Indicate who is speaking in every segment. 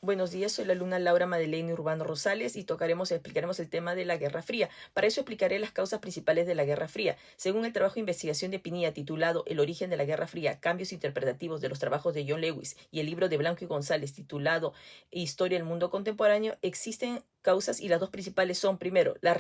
Speaker 1: Buenos días, soy la alumna Laura Madeleine Urbano Rosales y explicaremos el tema de la Guerra Fría. Para eso explicaré las causas principales de la Guerra Fría. Según el trabajo de investigación de Pinilla titulado El origen de la Guerra Fría, cambios interpretativos de los trabajos de John Lewis y el libro de Blanco y González titulado Historia del mundo contemporáneo, existen causas y las dos principales son, primero, la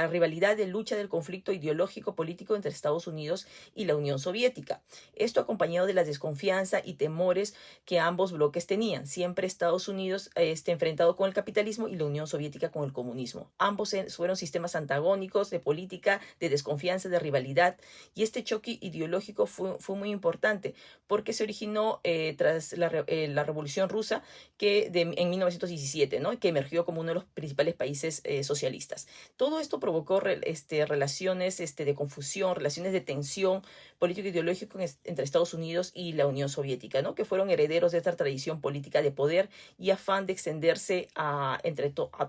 Speaker 1: rivalidad de lucha del conflicto ideológico político entre Estados Unidos y la Unión Soviética. Esto acompañado de la desconfianza y temores que ambos bloques tenían. Siempre Estados Unidos enfrentado con el capitalismo y la Unión Soviética con el comunismo. Ambos fueron sistemas antagónicos de política, de desconfianza, de rivalidad, y este choque ideológico fue muy importante porque se originó tras la Revolución Rusa en 1917, ¿no? Que emergió como uno de los principales países socialistas. Todo esto provocó relaciones de confusión, relaciones de tensión político-ideológico entre Estados Unidos y la Unión Soviética, ¿no? Que fueron herederos de esta tradición política de poder y afán de extenderse a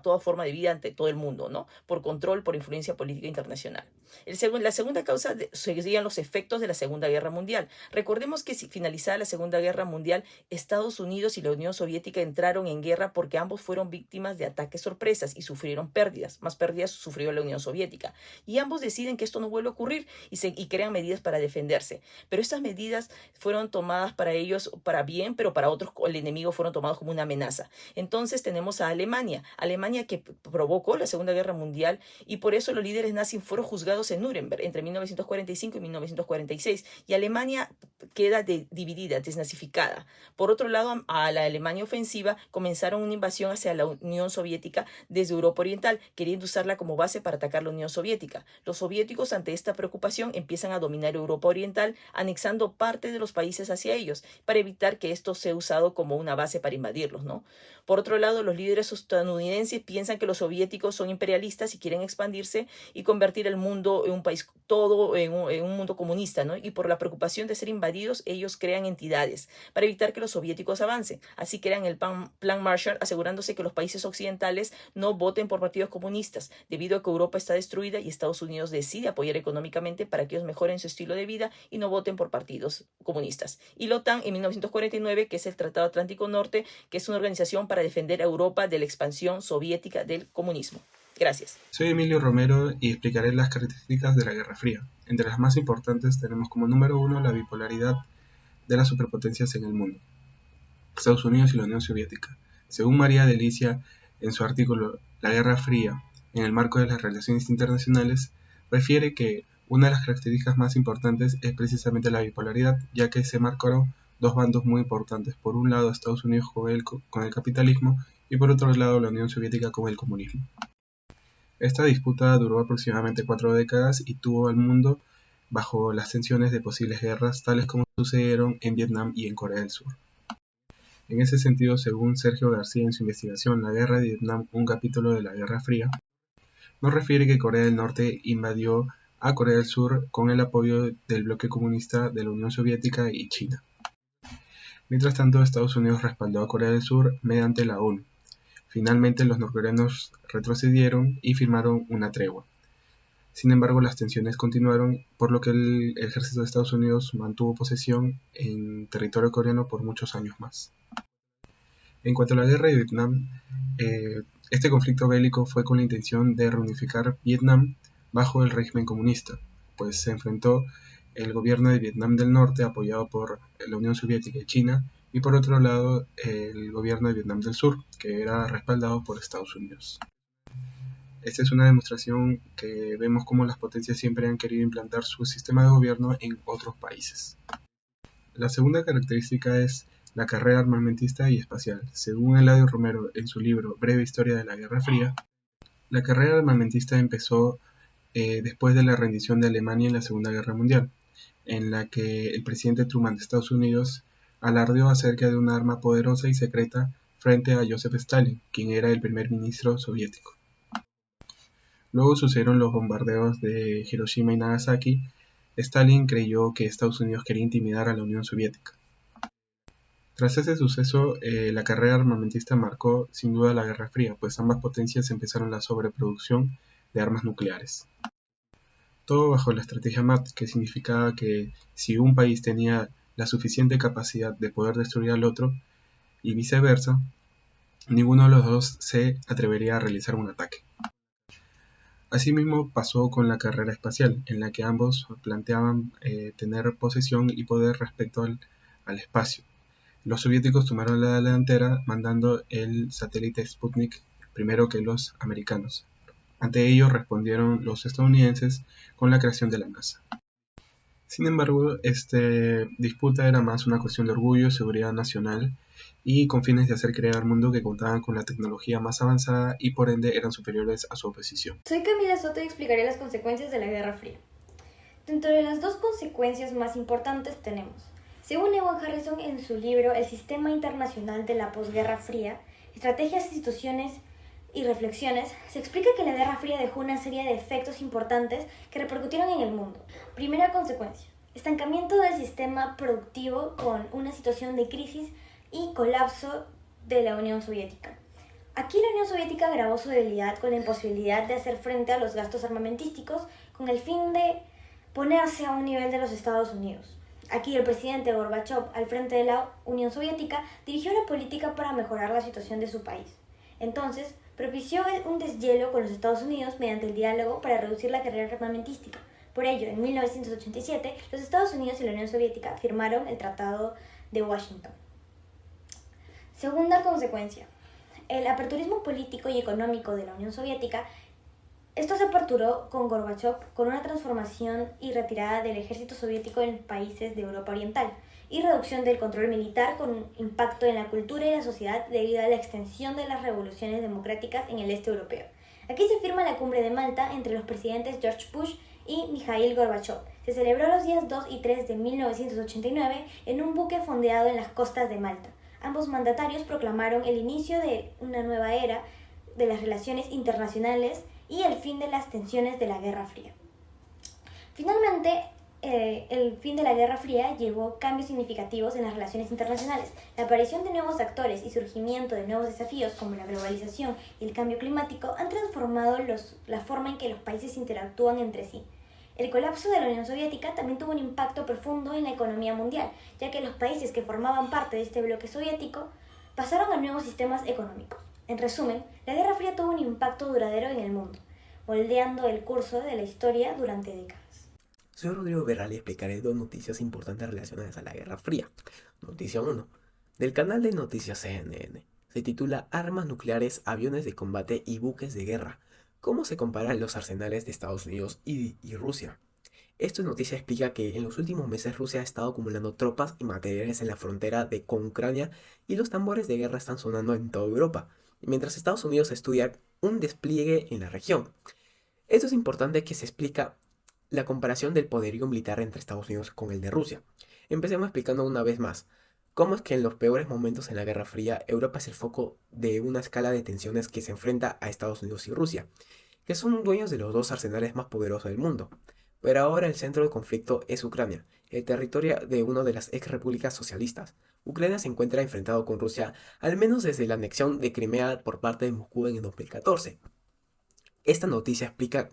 Speaker 1: toda forma de vida ante todo el mundo, ¿no? Por control, por influencia política internacional. La segunda causa serían los efectos de la Segunda Guerra Mundial. Recordemos que si finalizada la Segunda Guerra Mundial, Estados Unidos y la Unión Soviética entraron en guerra porque ambos fueron víctimas de ataques sorpresas y sufrieron pérdidas. Más pérdidas sufrió la Unión Soviética. Y ambos deciden que esto no vuelve a ocurrir y crean medidas para defenderse. Pero estas medidas fueron tomadas para ellos para bien, pero para otros el enemigo fueron tomados como una amenaza. Entonces tenemos a Alemania que provocó la Segunda Guerra Mundial y por eso los líderes nazis fueron juzgados en Nuremberg entre 1945 y 1946 y Alemania queda dividida, desnazificada. Por otro lado, a la Alemania ofensiva comenzaron una invasión hacia la Unión Soviética desde Europa Oriental, queriendo usarla como base para atacar la Unión Soviética. Los soviéticos, ante esta preocupación, empiezan a dominar Europa Oriental, anexando parte de los países hacia ellos, para evitar que esto sea usado como una base para invadirlos, ¿no? Por otro lado, los líderes estadounidenses piensan que los soviéticos son imperialistas y quieren expandirse y convertir el mundo en un país todo en un mundo comunista, ¿no? Y por la preocupación de ser invadidos, ellos crean entidades para evitar que los soviéticos avancen. Así crean el Plan Marshall, asegurándose que los países occidentales no voten por partidos comunistas, debido a que Europa está destruida y Estados Unidos decide apoyar económicamente para que ellos mejoren su estilo de vida y no voten por partidos comunistas. Y la OTAN en 1949, que es el Tratado Atlántico Norte, que es una organización para defender a Europa de la expansión soviética del comunismo. Gracias.
Speaker 2: Soy Emilio Romero y explicaré las características de la Guerra Fría. Entre las más importantes tenemos como número uno la bipolaridad de las superpotencias en el mundo, Estados Unidos y la Unión Soviética. Según María Delicia, en su artículo La Guerra Fría, en el marco de las relaciones internacionales, refiere que una de las características más importantes es precisamente la bipolaridad, ya que se marcaron dos bandos muy importantes. Por un lado, Estados Unidos con el capitalismo y por otro lado, la Unión Soviética con el comunismo. Esta disputa duró aproximadamente 4 décadas y tuvo al mundo bajo las tensiones de posibles guerras, tales como sucedieron en Vietnam y en Corea del Sur. En ese sentido, según Sergio García en su investigación La Guerra de Vietnam, un capítulo de la Guerra Fría, nos refiere que Corea del Norte invadió a Corea del Sur con el apoyo del bloque comunista de la Unión Soviética y China. Mientras tanto, Estados Unidos respaldó a Corea del Sur mediante la ONU. Finalmente, los norcoreanos retrocedieron y firmaron una tregua. Sin embargo, las tensiones continuaron, por lo que el ejército de Estados Unidos mantuvo posesión en territorio coreano por muchos años más. En cuanto a la guerra de Vietnam, este conflicto bélico fue con la intención de reunificar Vietnam bajo el régimen comunista, pues se enfrentó el gobierno de Vietnam del Norte apoyado por la Unión Soviética y China, y por otro lado el gobierno de Vietnam del Sur, que era respaldado por Estados Unidos. Esta es una demostración que vemos cómo las potencias siempre han querido implantar su sistema de gobierno en otros países. La segunda característica es la carrera armamentista y espacial. Según Eladio Romero en su libro Breve Historia de la Guerra Fría, la carrera armamentista empezó después de la rendición de Alemania en la Segunda Guerra Mundial, en la que el presidente Truman de Estados Unidos alardeó acerca de una arma poderosa y secreta frente a Joseph Stalin, quien era el primer ministro soviético. Luego sucedieron los bombardeos de Hiroshima y Nagasaki. Stalin creyó que Estados Unidos quería intimidar a la Unión Soviética. Tras ese suceso, la carrera armamentista marcó sin duda la Guerra Fría, pues ambas potencias empezaron la sobreproducción de armas nucleares. Todo bajo la estrategia MAD, que significaba que si un país tenía la suficiente capacidad de poder destruir al otro, y viceversa, ninguno de los dos se atrevería a realizar un ataque. Asimismo pasó con la carrera espacial, en la que ambos planteaban tener posesión y poder respecto al espacio. Los soviéticos tomaron la delantera mandando el satélite Sputnik primero que los americanos. Ante ello respondieron los estadounidenses con la creación de la NASA. Sin embargo, esta disputa era más una cuestión de orgullo, seguridad nacional y con fines de hacer creer al mundo que contaban con la tecnología más avanzada y por ende eran superiores a su oposición.
Speaker 3: Soy Camila Soto y explicaré las consecuencias de la Guerra Fría. Dentro de las dos consecuencias más importantes tenemos, según Ewan Harrison en su libro El Sistema Internacional de la Posguerra Fría, Estrategias, Instituciones y Reflexiones, se explica que la Guerra Fría dejó una serie de efectos importantes que repercutieron en el mundo. Primera consecuencia, estancamiento del sistema productivo con una situación de crisis y colapso de la Unión Soviética. Aquí la Unión Soviética agravó su debilidad con la imposibilidad de hacer frente a los gastos armamentísticos con el fin de ponerse a un nivel de los Estados Unidos. Aquí el presidente Gorbachev, al frente de la Unión Soviética, dirigió la política para mejorar la situación de su país. Entonces, propició un deshielo con los Estados Unidos mediante el diálogo para reducir la carrera armamentística. Por ello, en 1987, los Estados Unidos y la Unión Soviética firmaron el Tratado de Washington. Segunda consecuencia, el aperturismo político y económico de la Unión Soviética. Esto se aperturó con Gorbachev con una transformación y retirada del ejército soviético en países de Europa Oriental y reducción del control militar con impacto en la cultura y la sociedad debido a la extensión de las revoluciones democráticas en el este europeo. Aquí se firma la cumbre de Malta entre los presidentes George Bush y Mikhail Gorbachev. Se celebró los días 2 y 3 de 1989 en un buque fondeado en las costas de Malta. Ambos mandatarios proclamaron el inicio de una nueva era de las relaciones internacionales y el fin de las tensiones de la Guerra Fría. Finalmente, el fin de la Guerra Fría llevó cambios significativos en las relaciones internacionales. La aparición de nuevos actores y surgimiento de nuevos desafíos como la globalización y el cambio climático han transformado la forma en que los países interactúan entre sí. El colapso de la Unión Soviética también tuvo un impacto profundo en la economía mundial, ya que los países que formaban parte de este bloque soviético pasaron a nuevos sistemas económicos. En resumen, la Guerra Fría tuvo un impacto duradero en el mundo, moldeando el curso de la historia durante décadas.
Speaker 4: Soy Rodrigo Berral y explicaré dos noticias importantes relacionadas a la Guerra Fría. Noticia 1. Del canal de noticias CNN. Se titula Armas nucleares, aviones de combate y buques de guerra. ¿Cómo se comparan los arsenales de Estados Unidos y Rusia? Esta noticia explica que en los últimos meses Rusia ha estado acumulando tropas y materiales en la frontera con Ucrania y los tambores de guerra están sonando en toda Europa, mientras Estados Unidos estudia un despliegue en la región. Esto es importante que se explica la comparación del poderío militar entre Estados Unidos con el de Rusia. Empecemos explicando una vez más cómo es que en los peores momentos en la Guerra Fría Europa es el foco de una escala de tensiones que se enfrenta a Estados Unidos y Rusia, que son dueños de los dos arsenales más poderosos del mundo. Pero ahora el centro del conflicto es Ucrania, el territorio de una de las ex repúblicas socialistas. Ucrania se encuentra enfrentado con Rusia al menos desde la anexión de Crimea por parte de Moscú en el 2014. Esta noticia explica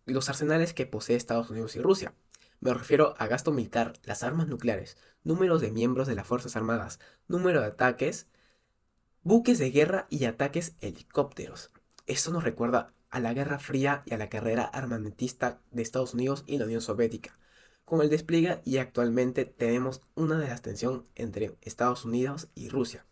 Speaker 4: los arsenales que posee Estados Unidos y Rusia. Me refiero a gasto militar, las armas nucleares, números de miembros de las Fuerzas Armadas, número de ataques, buques de guerra y ataques helicópteros. Esto nos recuerda a la Guerra Fría y a la carrera armamentista de Estados Unidos y la Unión Soviética. Con el despliegue y actualmente tenemos una de las tensiones entre Estados Unidos y Rusia.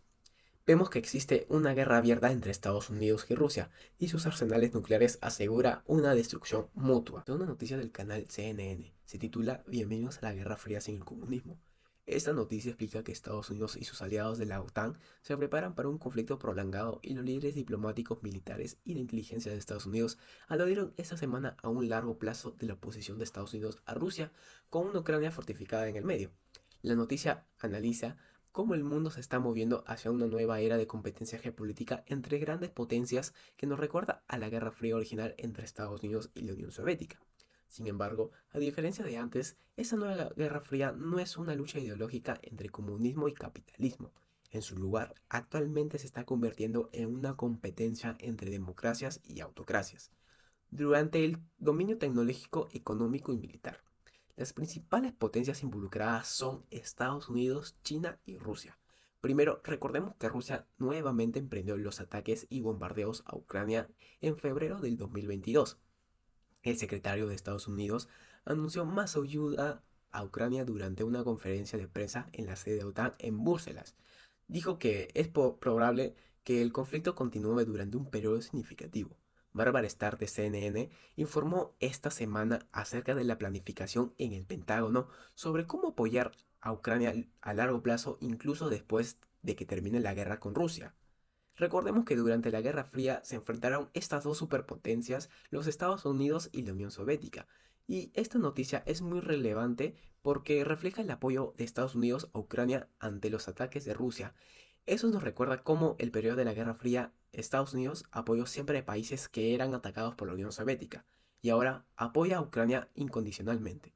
Speaker 4: Vemos que existe una guerra abierta entre Estados Unidos y Rusia, y sus arsenales nucleares asegura una destrucción mutua. Una noticia del canal CNN se titula Bienvenidos a la Guerra Fría sin el comunismo. Esta noticia explica que Estados Unidos y sus aliados de la OTAN se preparan para un conflicto prolongado y los líderes diplomáticos, militares y de inteligencia de Estados Unidos aludieron esta semana a un largo plazo de la oposición de Estados Unidos a Rusia con una Ucrania fortificada en el medio. La noticia analiza cómo el mundo se está moviendo hacia una nueva era de competencia geopolítica entre grandes potencias que nos recuerda a la Guerra Fría original entre Estados Unidos y la Unión Soviética. Sin embargo, a diferencia de antes, esa nueva Guerra Fría no es una lucha ideológica entre comunismo y capitalismo. En su lugar, actualmente se está convirtiendo en una competencia entre democracias y autocracias, durante el dominio tecnológico, económico y militar. Las principales potencias involucradas son Estados Unidos, China y Rusia. Primero, recordemos que Rusia nuevamente emprendió los ataques y bombardeos a Ucrania en febrero del 2022. El secretario de Estados Unidos anunció más ayuda a Ucrania durante una conferencia de prensa en la sede de OTAN en Bruselas. Dijo que es probable que el conflicto continúe durante un periodo significativo. Barbara Starr de CNN informó esta semana acerca de la planificación en el Pentágono sobre cómo apoyar a Ucrania a largo plazo incluso después de que termine la guerra con Rusia. Recordemos que durante la Guerra Fría se enfrentaron estas dos superpotencias, los Estados Unidos y la Unión Soviética, y esta noticia es muy relevante porque refleja el apoyo de Estados Unidos a Ucrania ante los ataques de Rusia. Eso nos recuerda cómo el periodo de la Guerra Fría Estados Unidos apoyó siempre a países que eran atacados por la Unión Soviética, y ahora apoya a Ucrania incondicionalmente.